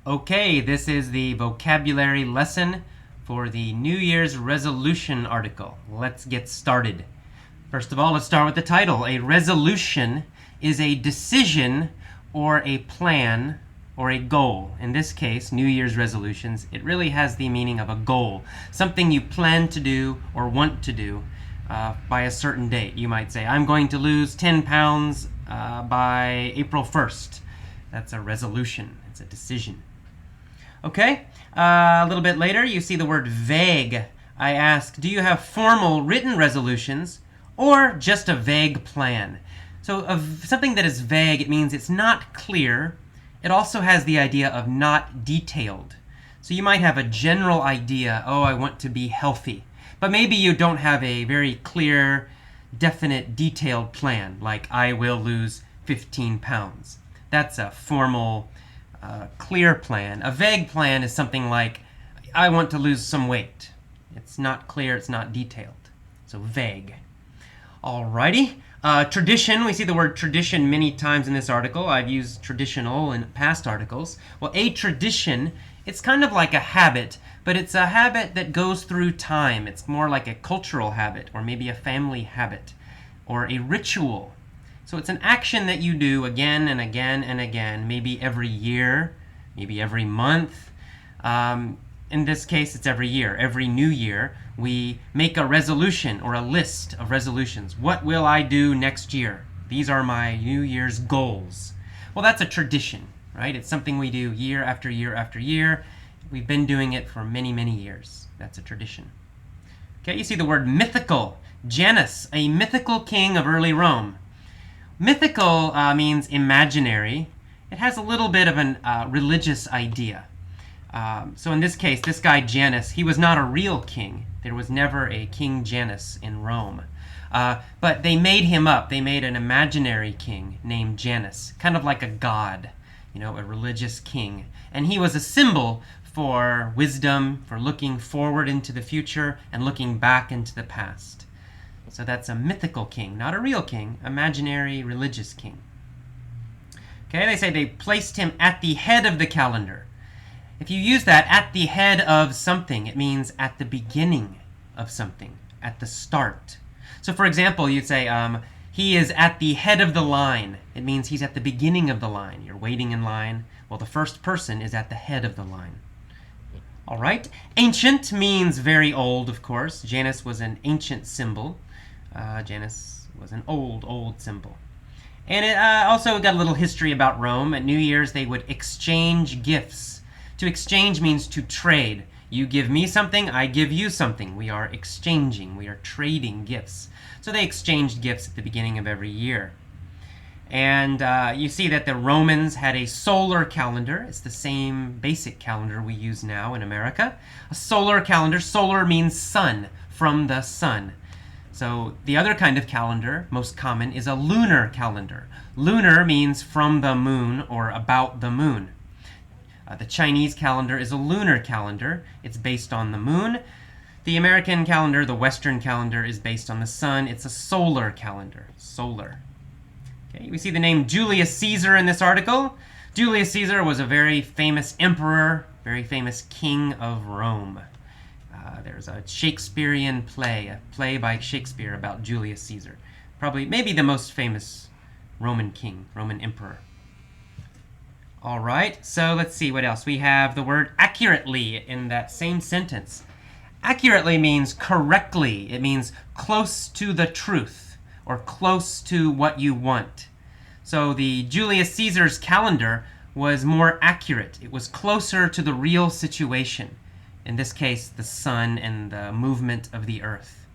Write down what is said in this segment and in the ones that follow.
Okay, this is the vocabulary lesson for the New Year's resolution article. Let's get started. First of all, let's start with the title. A resolution is a decision or a plan or a goal. In this case, New Year's resolutions, it really has the meaning of a goal, something you plan to do or want to do by a certain date. You might say, I'm going to lose 10 pounds by April 1st. That's a resolution. It's a decision. Okay, a little bit later, you see the word vague. I ask, do you have formal written resolutions or just a vague plan? So something that is vague, it means it's not clear. It also has the idea of not detailed. So you might have a general idea, oh, I want to be healthy. But maybe you don't have a very clear, definite, detailed plan, like I will lose 15 pounds. That's a formal clear plan. A vague plan is something like, I want to lose some weight. It's not clear, it's not detailed. So vague. Alrighty. Tradition, we see the word tradition many times in this article. I've used traditional in past articles. Well, a tradition, it's kind of like a habit, but it's a habit that goes through time. It's more like a cultural habit, or maybe a family habit, or a ritual. So it's an action that you do again and again and again, maybe every year, maybe every month. In this case, it's every year. Every new year, we make a resolution or a list of resolutions. What will I do next year? These are my New Year's goals. Well, that's a tradition, right? It's something we do year after year after year. We've been doing it for many, many years. That's a tradition. Okay, you see the word mythical. Janus, a mythical king of early Rome. Mythical means imaginary. It has a little bit of a religious idea. So in this case, this guy Janus, he was not a real king. There was never a King Janus in Rome. But they made him up. They made an imaginary king named Janus, kind of like a god, a religious king. And he was a symbol for wisdom, for looking forward into the future and looking back into the past. So that's a mythical king, not a real king, imaginary religious king. Okay, they say they placed him at the head of the calendar. If you use that at the head of something, it means at the beginning of something, at the start. So for example, you'd say, he is at the head of the line. It means he's at the beginning of the line. You're waiting in line. Well, the first person is at the head of the line. All right. Ancient means very old, of course. Janus was an ancient symbol. Janus was an old symbol. And it also got a little history about Rome. At New Year's, they would exchange gifts. To exchange means to trade. You give me something, I give you something. We are exchanging, we are trading gifts. So they exchanged gifts at the beginning of every year. And you see that the Romans had a solar calendar. It's the same basic calendar we use now in America. A solar calendar, solar means sun, from the sun. So the other kind of calendar, most common, is a lunar calendar. Lunar means from the moon or about the moon. The Chinese calendar is a lunar calendar. It's based on the moon. The American calendar, the Western calendar, is based on the sun. It's a solar calendar. Solar. Okay, we see the name Julius Caesar in this article. Julius Caesar was a very famous emperor, very famous king of Rome. There's a Shakespearean play, a play by Shakespeare about Julius Caesar. Maybe the most famous Roman king, Roman emperor. All right, so let's see what else. We have the word accurately in that same sentence. Accurately means correctly. It means close to the truth or close to what you want. So the Julius Caesar's calendar was more accurate. It was closer to the real situation. In this case, the sun and the movement of the earth.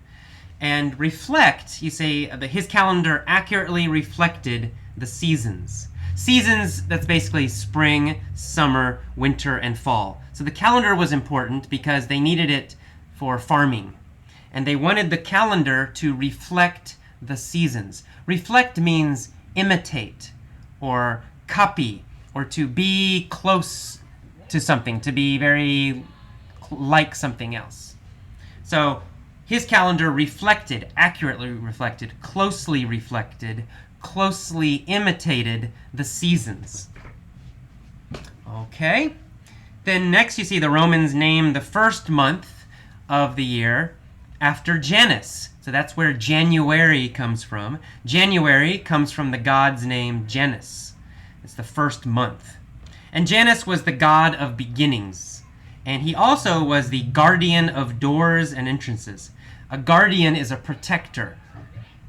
And reflect, you say his calendar accurately reflected the seasons. Seasons, that's basically spring, summer, winter, and fall. So the calendar was important because they needed it for farming. And they wanted the calendar to reflect the seasons. Reflect means imitate or copy or to be close to something, to be very like something else. So his calendar reflected, accurately reflected, closely imitated the seasons. Okay, Then next you see the Romans name the first month of the year after Janus. So that's where January comes from. January comes from the god's name Janus. It's the first month. And Janus was the god of beginnings. And he also was the guardian of doors and entrances. A guardian is a protector.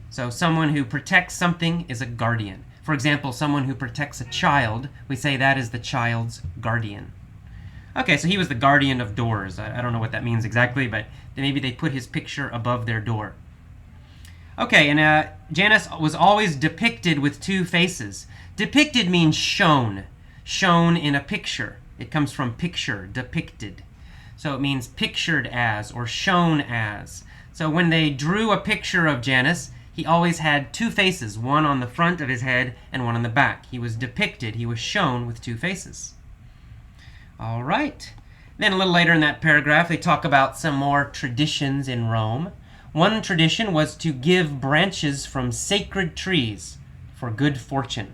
So someone who protects something is a guardian. For example, someone who protects a child, we say that is the child's guardian. Okay, so he was the guardian of doors. I don't know what that means exactly, but maybe they put his picture above their door. Okay, and Janus was always depicted with two faces. Depicted means shown. Shown in a picture. It comes from picture, depicted. So it means pictured as or shown as. So when they drew a picture of Janus, he always had two faces, one on the front of his head and one on the back. He was depicted, he was shown with two faces. All right. Then a little later in that paragraph, they talk about some more traditions in Rome. One tradition was to give branches from sacred trees for good fortune.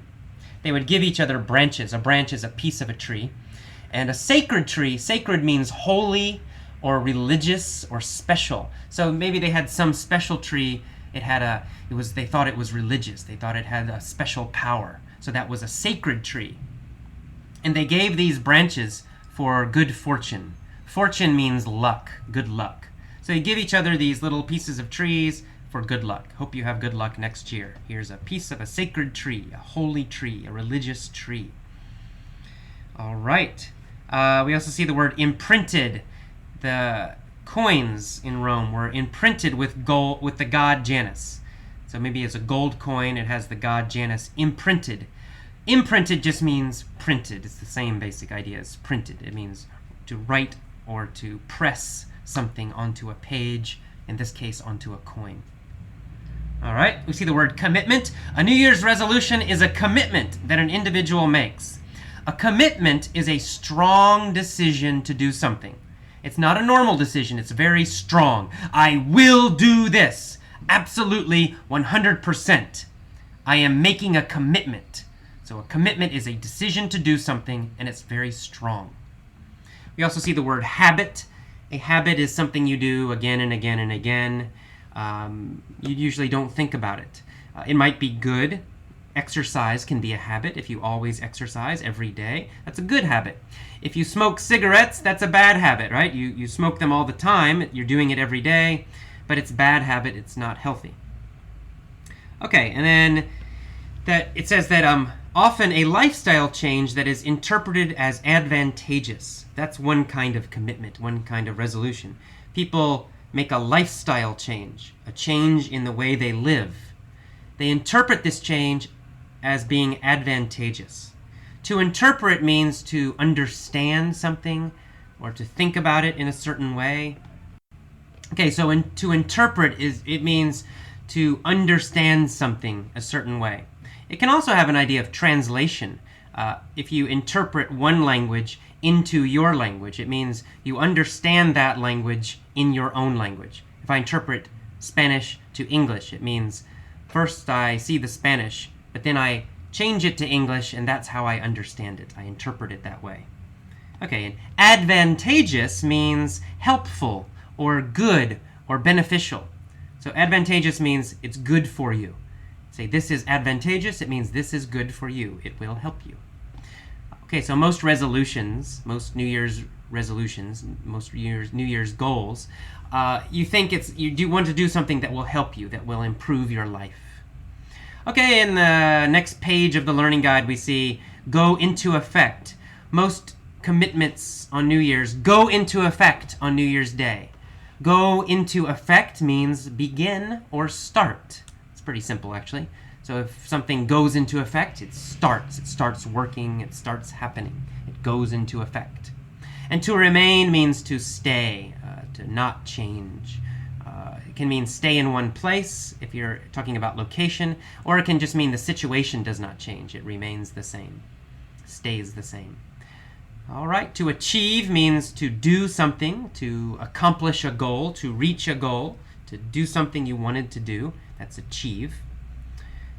They would give each other branches. A branch is a piece of a tree. And a sacred tree, sacred means holy or religious or special. So maybe they had some special tree. They thought it was religious. They thought it had a special power. So that was a sacred tree. And they gave these branches for good fortune. Fortune means luck, good luck. So you give each other these little pieces of trees for good luck. Hope you have good luck next year. Here's a piece of a sacred tree, a holy tree, a religious tree. All right. We also see the word imprinted. The coins in Rome were imprinted with gold, with the god Janus. So maybe it's a gold coin. It has the god Janus imprinted. Imprinted just means printed. It's the same basic idea as printed. It means to write or to press something onto a page, in this case onto a coin. All right, we see the word commitment. A New Year's resolution is a commitment that an individual makes. A commitment is a strong decision to do something. It's not a normal decision, it's very strong. I will do this. Absolutely 100%. I am making a commitment. So a commitment is a decision to do something, and it's very strong. We also see the word habit. A habit is something you do again and again and again. You usually don't think about it. It might be good. Exercise can be a habit. If you always exercise every day, that's a good habit. If you smoke cigarettes, that's a bad habit, right? You smoke them all the time. You're doing it every day, but it's a bad habit. It's not healthy. Okay, and then it says that often a lifestyle change that is interpreted as advantageous. That's one kind of commitment, one kind of resolution. People make a lifestyle change, a change in the way they live. They interpret this change as being advantageous. To interpret means to understand something or to think about it in a certain way. Okay, so to interpret it means to understand something a certain way. It can also have an idea of translation. If you interpret one language into your language, it means you understand that language in your own language. If I interpret Spanish to English, it means first I see the Spanish, but then I change it to English, and that's how I understand it. I interpret it that way. Okay, and advantageous means helpful or good or beneficial. So advantageous means it's good for you. Say this is advantageous, it means this is good for you. It will help you. Okay, so most resolutions, most New Year's resolutions, most New Year's goals, you think you do want to do something that will help you, that will improve your life. Okay, in the next page of the learning guide, we see go into effect. Most commitments on New Year's go into effect on New Year's Day. Go into effect means begin or start. It's pretty simple, actually. So if something goes into effect, it starts working, it starts happening. It goes into effect. And to remain means to stay, to not change. It can mean stay in one place if you're talking about location, or it can just mean the situation does not change. It remains the same, stays the same. All right, to achieve means to do something, to accomplish a goal, to reach a goal, to do something you wanted to do. That's achieve.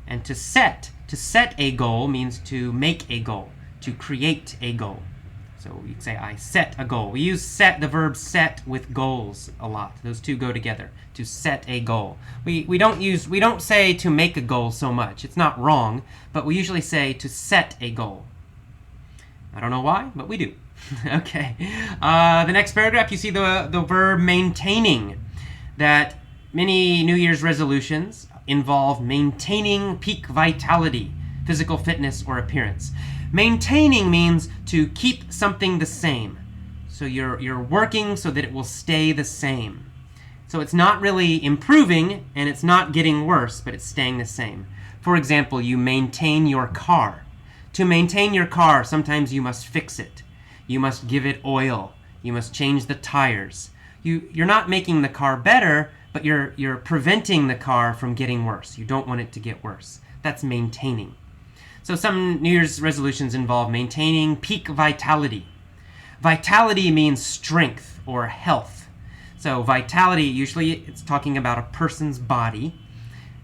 And to set a goal means to make a goal, to create a goal. So you can say, I set a goal. We use the verb set with goals a lot. Those two go together, to set a goal. We don't say to make a goal so much. It's not wrong, but we usually say to set a goal. I don't know why, but we do. Okay. The next paragraph, you see the verb maintaining. That many New Year's resolutions involve maintaining peak vitality, physical fitness, or appearance. Maintaining means to keep something the same. So you're working so that it will stay the same. So it's not really improving and it's not getting worse, but it's staying the same. For example, you maintain your car. To maintain your car, sometimes you must fix it. You must give it oil. You must change the tires. You're not making the car better, but you're preventing the car from getting worse. You don't want it to get worse. That's maintaining. So some New Year's resolutions involve maintaining peak vitality. Vitality means strength or health. So vitality, usually it's talking about a person's body.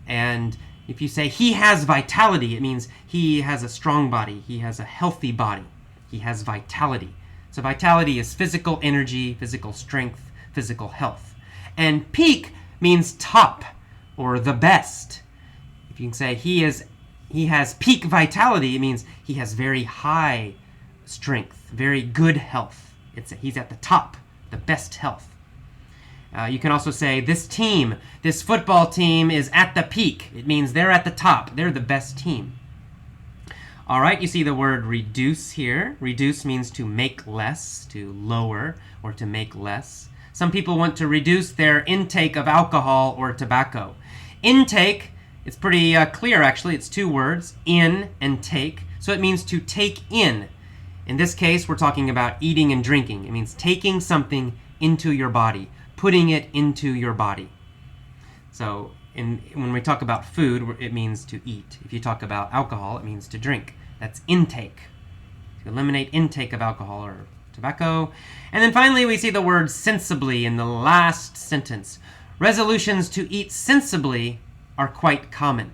And if you say he has vitality, it means he has a strong body. He has a healthy body. He has vitality. So vitality is physical energy, physical strength, physical health. And peak means top or the best. If you can say he has peak vitality, it means he has very high strength, very good health. He's at the top, the best health. You can also say this football team is at the peak. It means they're at the top. They're the best team. All right, you see the word reduce here. Reduce means to make less, to lower, or to make less. Some people want to reduce their intake of alcohol or tobacco. Intake, it's pretty clear actually. It's two words, in and take. So it means to take in. In this case, we're talking about eating and drinking. It means taking something into your body, putting it into your body. So when we talk about food, it means to eat. If you talk about alcohol, it means to drink. That's intake. To eliminate intake of alcohol or tobacco. And then finally, we see the word sensibly in the last sentence. Resolutions to eat sensibly are quite common.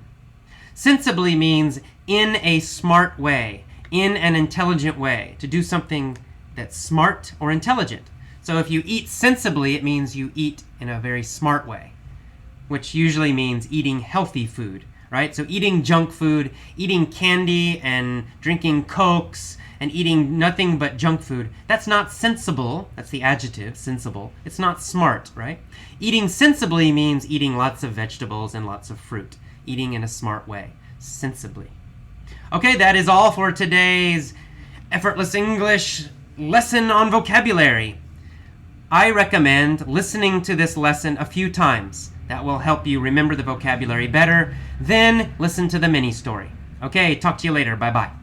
Sensibly means in a smart way, in an intelligent way, to do something that's smart or intelligent. So if you eat sensibly, it means you eat in a very smart way, which usually means eating healthy food, right? So eating junk food, eating candy and drinking Cokes and eating nothing but junk food, that's not sensible. That's the adjective, sensible. It's not smart, right? Eating sensibly means eating lots of vegetables and lots of fruit. Eating in a smart way, sensibly. Okay, that is all for today's Effortless English lesson on vocabulary. I recommend listening to this lesson a few times. That will help you remember the vocabulary better. Then listen to the mini story. Okay, talk to you later. Bye-bye.